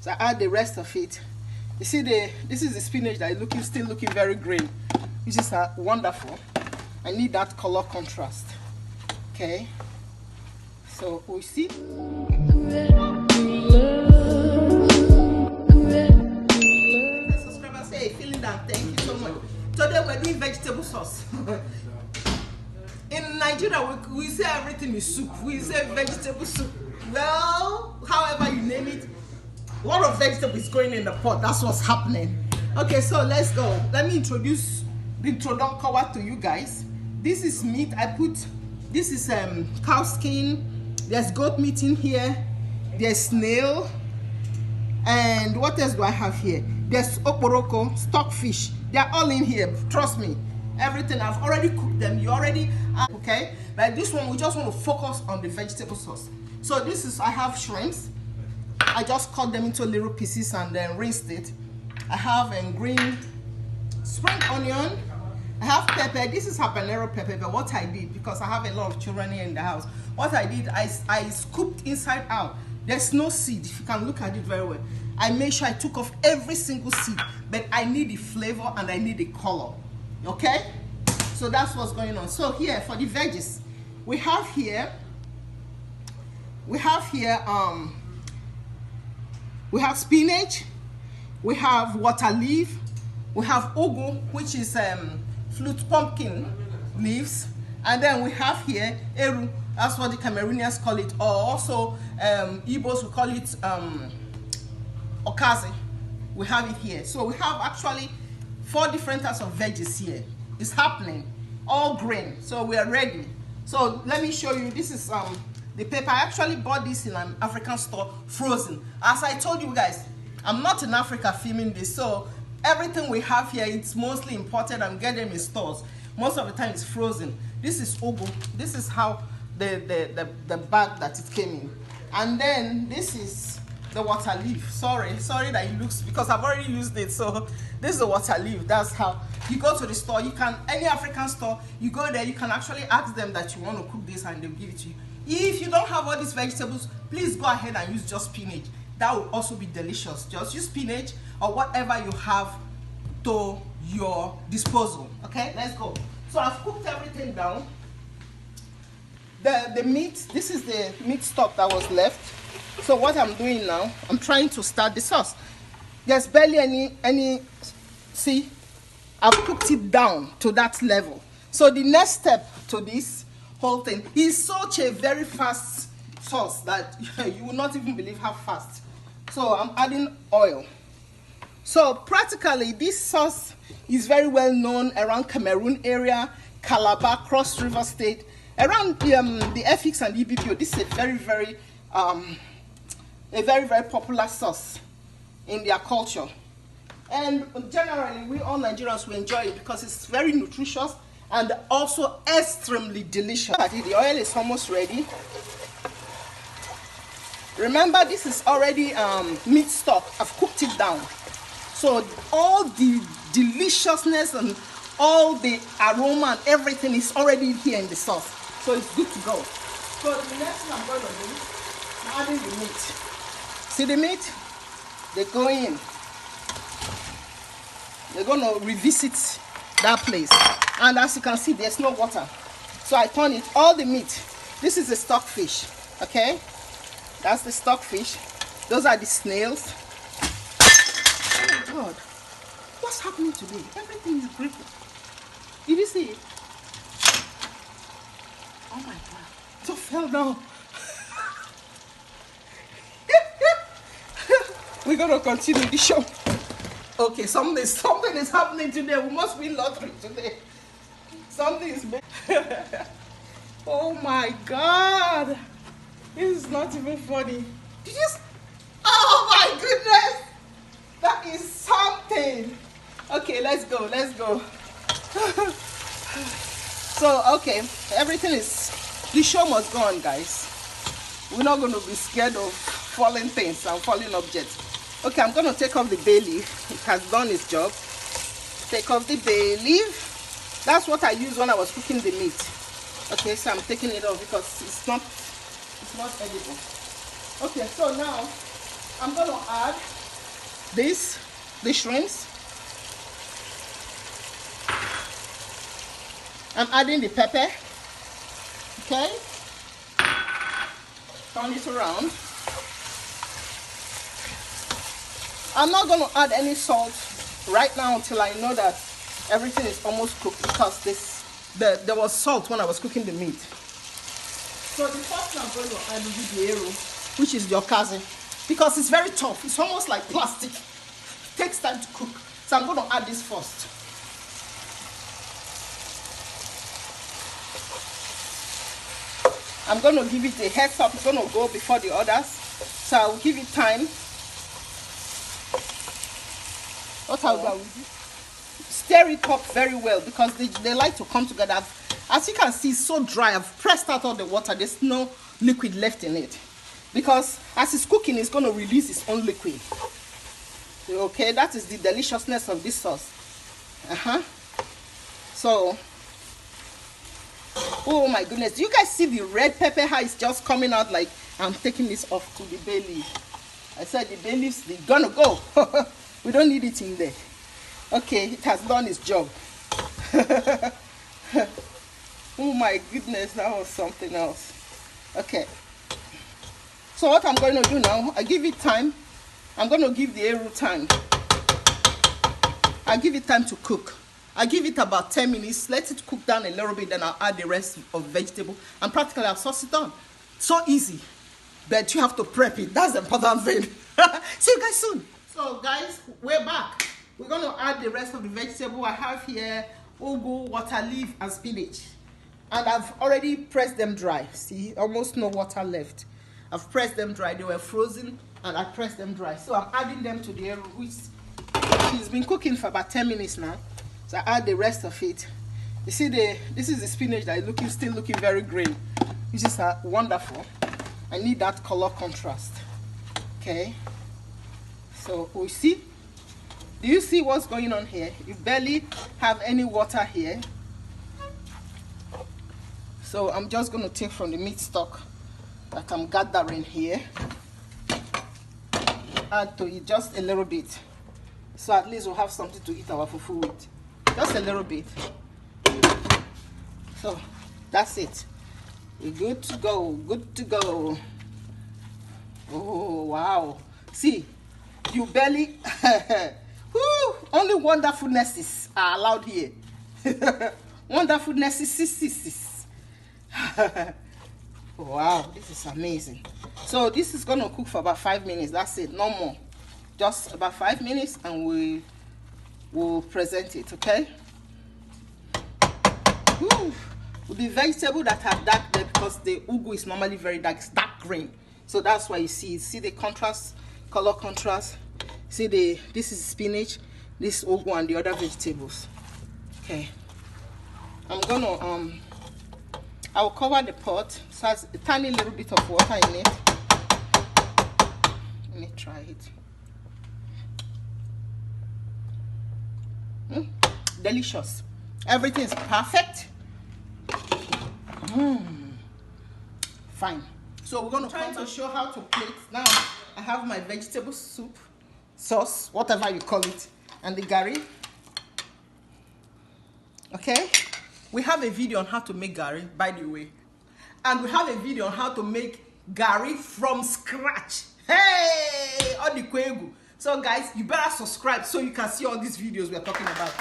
So I add the rest of it. You see, this is the spinach that is still looking very green, which is wonderful. I need that color contrast. Okay, so we see. Subscribers say, feeling that. Thank you so much. Today we're doing vegetable sauce. In Nigeria, we say everything is soup. We say vegetable soup. Well, however you name it, a lot of vegetable is going in the pot. That's what's happening. Okay, so let's go. Let me introduce the introduction cover to you guys. This is meat. This is cow skin. There's goat meat in here. There's snail. And what else do I have here? There's okporoko, stockfish. They're all in here. Trust me. Everything, I've already cooked them. You already okay? But this one, we just want to focus on the vegetable sauce. So this is, I have shrimps. I just cut them into little pieces and then rinsed it. I have a green spring onion. I have pepper. This is habanero pepper. But what I did, because I have a lot of children here in the house, what I did, I scooped inside out. There's no seed. If you can look at it very well, I made sure I took off every single seed. But I need the flavor and I need the color. Okay, so that's what's going on. So here for the veggies, we have here spinach, we have water leaf, we have ugu, which is flute pumpkin leaves, and then we have here ERU. That's what the Cameroonians call it, or also Igbos will call it okazi. We have it here. So we have actually 4 different types of veggies here. It's happening, all green. So we are ready. So let me show you. This is the paper. I actually bought this in an African store, frozen. As I told you guys, I'm not in Africa filming this, so everything we have here, it's mostly imported and get them in stores. Most of the time it's frozen. This is ugu. This is how the bag that it came in. And then this is the water leaf. Sorry that it looks, because I've already used it. So this is the water leaf. That's how you go to the store. You can, any African store, you go there, you can actually ask them that you want to cook this and they'll give it to you. If you don't have all these vegetables, please go ahead and use just spinach. That will also be delicious. Just use spinach or whatever you have to your disposal. Okay, let's go. So I've cooked everything down. The meat, this is the meat stock that was left. So what I'm doing now, I'm trying to start the sauce. There's barely any, see, I've cooked it down to that level. So the next step to this whole thing is such a very fast sauce that you will not even believe how fast. So I'm adding oil. So practically this sauce is very well known around Cameroon area, Calabar, Cross River State, around the FX and EBPO. This is a very, very popular sauce in their culture. And generally, we all Nigerians will enjoy it because it's very nutritious and also extremely delicious. The oil is almost ready. Remember, this is already meat stock. I've cooked it down. So all the deliciousness and all the aroma and everything is already here in the sauce. So it's good to go. So the next thing I'm going to do is adding the meat. See the meat? They go in. They're going to revisit that place. And as you can see, there's no water. So I turn it, all the meat. This is the stockfish, okay? That's the stockfish. Those are the snails. Oh my God. What's happening today? Everything is breaking. Did you see it? Oh my God. It all fell down. We're going to continue the show. Okay, something is happening today. We must win lottery today. Something is big. Oh my God. This is not even funny. Did you just... Oh my goodness. That is something. Okay, let's go. Let's go. So, okay. Everything is... The show must go on, guys. We're not going to be scared of falling things and falling objects. Okay, I'm going to take off the bay leaf. It has done its job. Take off the bay leaf. That's what I used when I was cooking the meat. Okay, so I'm taking it off because it's not edible. Okay, so now I'm going to add the shrimps. I'm adding the pepper. Okay. Turn it around. I'm not going to add any salt right now until I know that everything is almost cooked, because there was salt when I was cooking the meat. So the first thing I'm going to add is the ERU, which is your cousin, because it's very tough. It's almost like plastic. It takes time to cook. So I'm going to add this first. I'm going to give it a heads up. It's going to go before the others. So I'll give it time. What I'll do, stir it up very well, because they like to come together. As you can see, it's so dry. I've pressed out all the water. There's no liquid left in it, because as it's cooking, it's going to release its own liquid. Okay, that is the deliciousness of this sauce. So, oh my goodness, do you guys see the red pepper, how it's just coming out? Like I'm taking this off to the bay leaf. I said the bay leaves, they're gonna go. We don't need it in there. Okay, it has done its job. Oh my goodness, that was something else. Okay, so what I'm going to do now, I give it time. I'm going to give the ERU time. I give it time to cook. I give it about 10 minutes. Let it cook down a little bit, then I'll add the rest of the vegetable. And practically I'll sauce it on. So easy, but you have to prep it. That's the important thing. See you guys soon. So guys, we're back. We're going to add the rest of the vegetable. I have here ugu, water leaf, and spinach. And I've already pressed them dry. See, almost no water left. I've pressed them dry. They were frozen, and I pressed them dry. So I'm adding them to the ERU, which she's been cooking for about 10 minutes now. So I add the rest of it. You see, this is the spinach that is still looking very green, which is wonderful. I need that color contrast. Okay. So we see. Do you see what's going on here? You barely have any water here. So I'm just going to take from the meat stock that I'm gathering here. Add to it just a little bit. So at least we'll have something to eat our fufu with. Just a little bit. So that's it. We're good to go. Good to go. Oh, wow. See, you barely... Woo, only wonderfulnesses are allowed here. Wonderfulnesses. Wow, this is amazing. So this is going to cook for about 5 minutes. That's it, no more. Just about 5 minutes, and we will present it. Okay. Woo. With the vegetable that are dark there, because the ugu is normally very dark, it's dark green. So that's why you see the contrast, color contrast. See this is spinach, this ugu, and the other vegetables. Okay. I'm gonna I will cover the pot. So it has a tiny little bit of water in it. Let me try it. Delicious. Everything is perfect. Fine. So we're going to try to show how to plate. Now I have my vegetable soup, sauce, whatever you call it, and the gari. Okay. We have a video on how to make gari, by the way. And we have a video on how to make gari from scratch. Hey! On the kwegu. So guys, you better subscribe so you can see all these videos we're talking about.